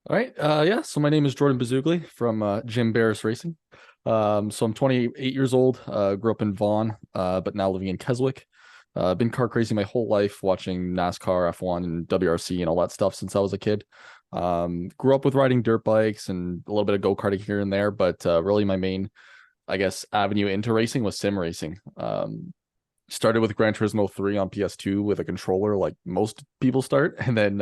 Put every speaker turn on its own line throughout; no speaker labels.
All right. Yeah. So my name is Jordan Bazugli from Jim Barris Racing. So I'm 28 years old. Grew up in Vaughan, but now living in Keswick. Been kart racing my whole life, watching NASCAR, F1, and WRC and all that stuff since I was a kid. Grew up with riding dirt bikes and a little bit of go-karting here and there, but really my main, I guess, avenue into racing was sim racing. Started with Gran Turismo 3 on PS2 with a controller, like most people start, and then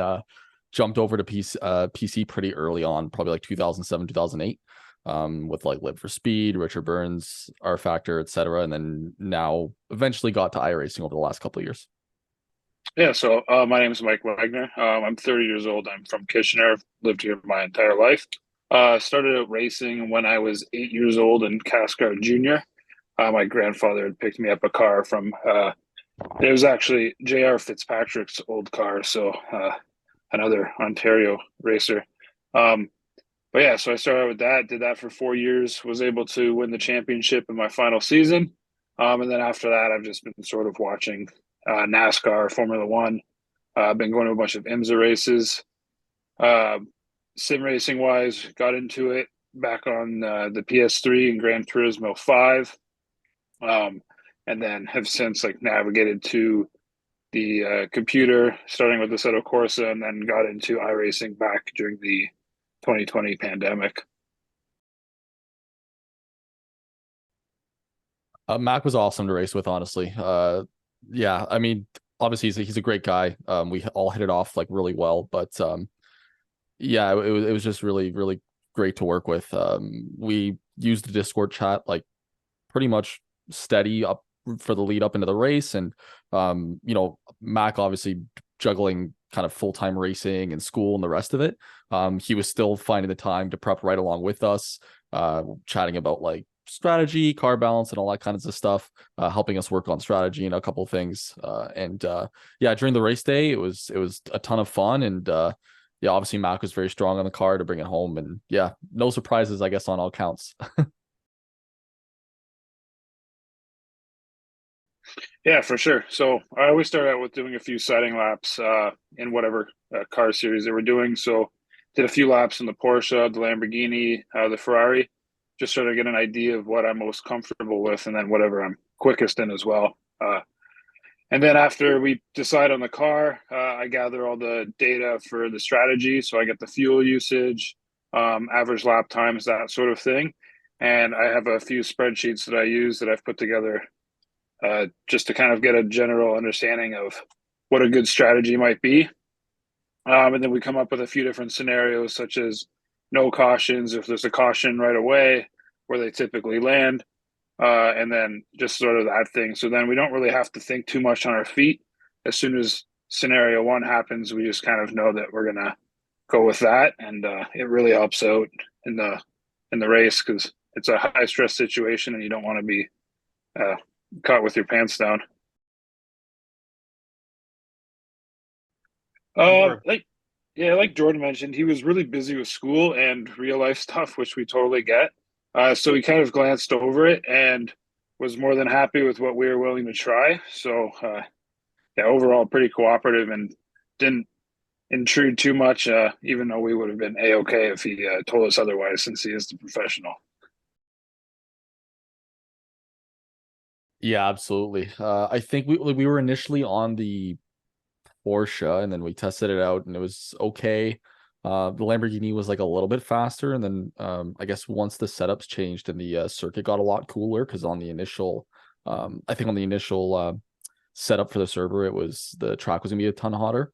jumped over to PC pretty early on, probably like 2007, 2008, with like Live for Speed, Richard Burns, R Factor, etc. And then now eventually got to iRacing over the last couple of years.
My name is Mike Wagner. I'm 30 years old. I'm from Kitchener. I've lived here my entire life. Started out racing when I was 8 years old in Cascar Junior. My grandfather had picked me up a car from, it was actually J.R. Fitzpatrick's old car, another Ontario racer. Um, so I started with that, did that for 4 years, was able to win the championship in my final season. And then after that, I've just been sort of watching NASCAR, Formula One. I've been going to a bunch of IMSA races. Uh, Sim racing wise, got into it back on the PS3 and Gran Turismo 5. Um, and then have since like navigated to the computer, starting with the Assetto Corsa, and then got into iRacing back during the 2020 pandemic.
Mac was awesome to race with, honestly. Yeah, I mean, obviously he's a great guy. We all hit it off like really well, but yeah, it was just really great to work with. We used the Discord chat like pretty much steady up for the lead up into the race, and Mac obviously juggling kind of full-time racing and school and the rest of it. He was still finding the time to prep right along with us, chatting about like strategy, car balance, and all that kinds of stuff, helping us work on strategy and a couple of things. And Yeah, during the race day, it was a ton of fun, and yeah, obviously Mac was very strong on the car to bring it home, and yeah, no surprises, I guess, on all counts.
Yeah, for sure. So I always start out with doing a few sighting laps in whatever car series they were doing. So did a few laps in the Porsche, the Lamborghini, the Ferrari, just sort of get an idea of what I'm most comfortable with, and then whatever I'm quickest in as well. And then after we decide on the car, I gather all the data for the strategy. So I get the fuel usage, average lap times, that sort of thing. And I have a few spreadsheets that I use that I've put together just to kind of get a general understanding of what a good strategy might be. And then we come up with a few different scenarios, such as no cautions, if there's a caution right away, where they typically land, and then just sort of that thing. So then we don't really have to think too much on our feet. As soon as scenario one happens, we just kind of know that we're gonna go with that, and it really helps out in the race because it's a high stress situation, and you don't want to be uh, caught with your pants down.
More.
Like yeah, like Jordan mentioned, he was really busy with school and real life stuff, which we totally get. So he kind of glanced over it and was more than happy with what we were willing to try. Yeah, overall pretty cooperative and didn't intrude too much, even though we would have been a-okay if he told us otherwise, since he is the professional.
Yeah, absolutely. I think we were initially on the Porsche, and then we tested it out, and it was okay. The Lamborghini was like a little bit faster, and then I guess once the setups changed and the circuit got a lot cooler, because on the initial, I think on the initial setup for the server, the track was gonna be a ton hotter.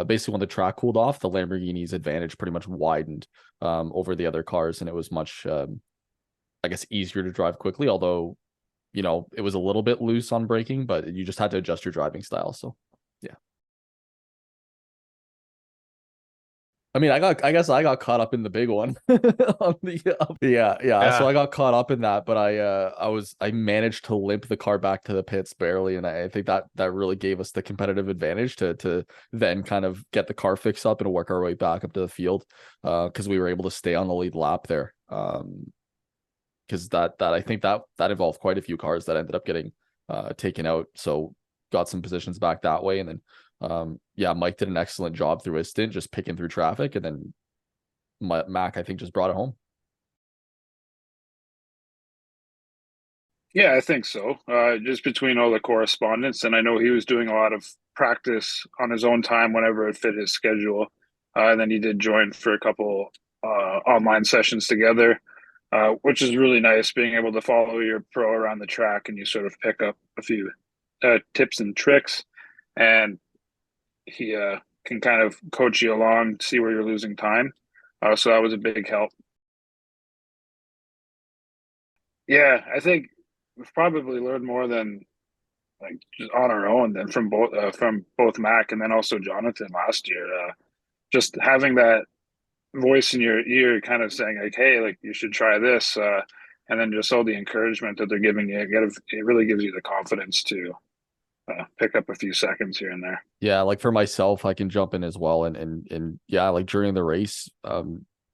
Basically, when the track cooled off, the Lamborghini's advantage pretty much widened over the other cars, and it was much, I guess, easier to drive quickly. Although it was a little bit loose on braking, but you just had to adjust your driving style. So, yeah. I mean, I guess I got caught up in the big one. Yeah. So
Yeah.
I got caught up in that, but I managed to limp the car back to the pits barely, and I think that really gave us the competitive advantage to then kind of get the car fixed up and work our way back up to the field, because we were able to stay on the lead lap there. Because that I think that involved quite a few cars that ended up getting taken out. So got some positions back that way, and then yeah, Mike did an excellent job through his stint, just picking through traffic, and then Mac, I think, just brought it home.
Yeah, I think so. Just between all the correspondence, and I know he was doing a lot of practice on his own time whenever it fit his schedule. And then he did join for a couple online sessions together, which is really nice being able to follow your pro around the track and you sort of pick up a few tips and tricks. And he can kind of coach you along, see where you're losing time. So that was a big help. Yeah, I think we've probably learned more than like just on our own than from both Mac and then also Jonathan last year. Just having that voice in your ear, kind of saying like, "Hey, like you should try this," and then just all the encouragement that they're giving you, it really gives you the confidence to pick up a few seconds here and there.
Yeah, like for myself, I can jump in as well, and yeah, like during the race,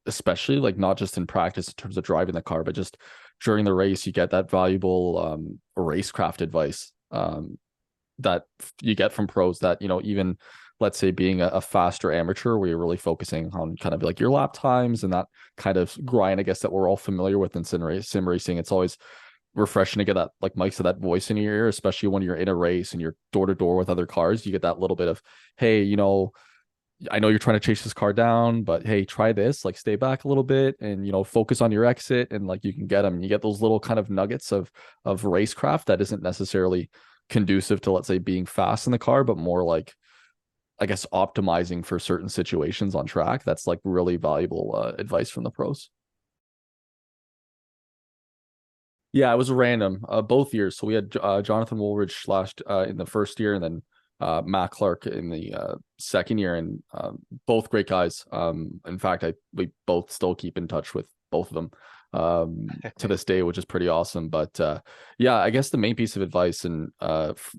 especially like not just in practice in terms of driving the car, but just during the race, you get that valuable racecraft advice that you get from pros that, even let's say being a faster amateur where you're really focusing on kind of like your lap times and that kind of grind, I guess, that we're all familiar with in sim racing. It's always refreshing to get that, like Mike said, that voice in your ear, especially when you're in a race and you're door to door with other cars. You get that little bit of, hey, I know you're trying to chase this car down, but hey, try this, like stay back a little bit and, focus on your exit, and like you can get them. And you get those little kind of nuggets of racecraft that isn't necessarily conducive to, let's say, being fast in the car, but more like, I guess, optimizing for certain situations on track. That's like really valuable advice from the pros. Yeah, it was random both years. So we had Jonathan Woolridge last in the first year, and then Matt Clark in the second year, and both great guys. In fact, we both still keep in touch with both of them to this day, which is pretty awesome. But yeah, I guess the main piece of advice and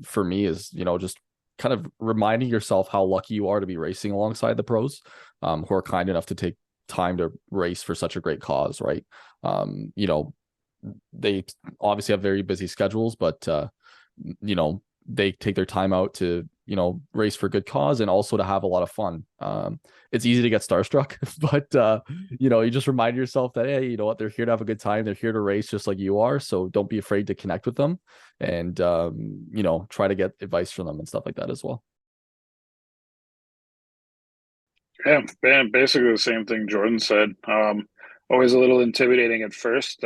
for me is, just kind of reminding yourself how lucky you are to be racing alongside the pros who are kind enough to take time to race for such a great cause, right? You know, they obviously have very busy schedules, but they take their time out to race for good cause and also to have a lot of fun. It's easy to get starstruck, but you just remind yourself that, hey, you know what, they're here to have a good time, they're here to race just like you are, so don't be afraid to connect with them and try to get advice from them and stuff like that as well.
Yeah, basically the same thing Jordan said. Always a little intimidating at first,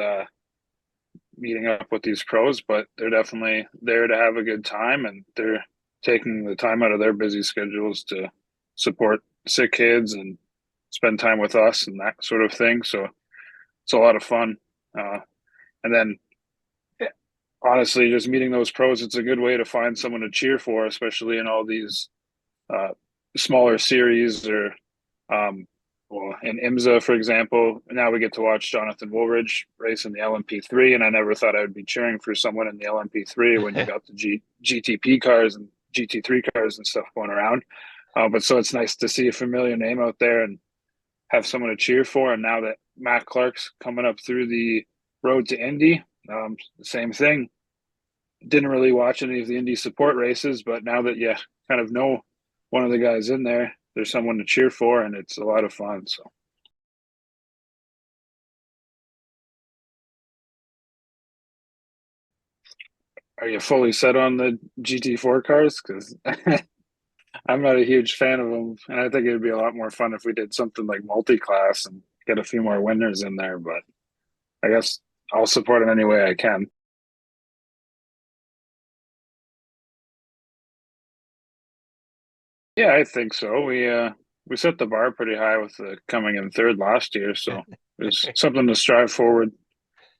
meeting up with these pros, but they're definitely there to have a good time, and they're taking the time out of their busy schedules to support sick kids and spend time with us and that sort of thing. So it's a lot of fun. And then yeah, honestly, just meeting those pros, it's a good way to find someone to cheer for, especially in all these uh, smaller series or well, in IMSA, for example. Now we get to watch Jonathan Woolridge race in the LMP3, and I never thought I would be cheering for someone in the LMP3 when you got the GTP cars and GT3 cars and stuff going around. But so it's nice to see a familiar name out there and have someone to cheer for. And now that Matt Clark's coming up through the road to Indy, same thing. Didn't really watch any of the Indy support races, but now that you kind of know one of the guys in there, there's someone to cheer for, and it's a lot of fun. So, are you fully set on the GT4 cars? Because I'm not a huge fan of them, and I think it'd be a lot more fun if we did something like multi-class and get a few more winners in there. But I guess I'll support them any way I can. Yeah, I think so. We set the bar pretty high with the coming in third last year, so there's something to strive for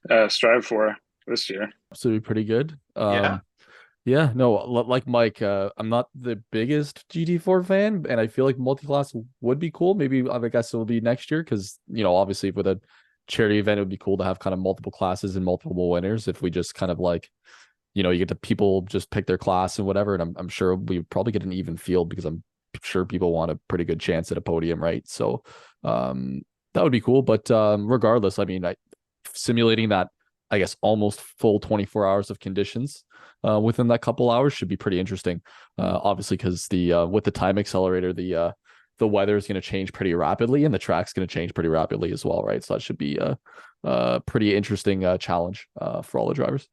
this year.
Absolutely pretty good.
Yeah.
Yeah, no, like Mike, I'm not the biggest GT4 fan, and I feel like multi-class would be cool. Maybe I guess it will be next year because, obviously with a charity event, it would be cool to have kind of multiple classes and multiple winners. If we just kind of like, you get the people just pick their class and whatever, and I'm sure we would probably get an even field because I'm sure people want a pretty good chance at a podium, right? So, that would be cool. But regardless, I mean, simulating that, I guess, almost full 24 hours of conditions within that couple hours should be pretty interesting. Obviously, because the with the time accelerator, the the weather is going to change pretty rapidly and the track's going to change pretty rapidly as well, right? So that should be a pretty interesting challenge for all the drivers.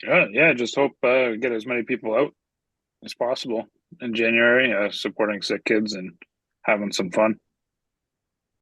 Yeah. Just hope get as many people out as possible in January, supporting sick kids and having some fun.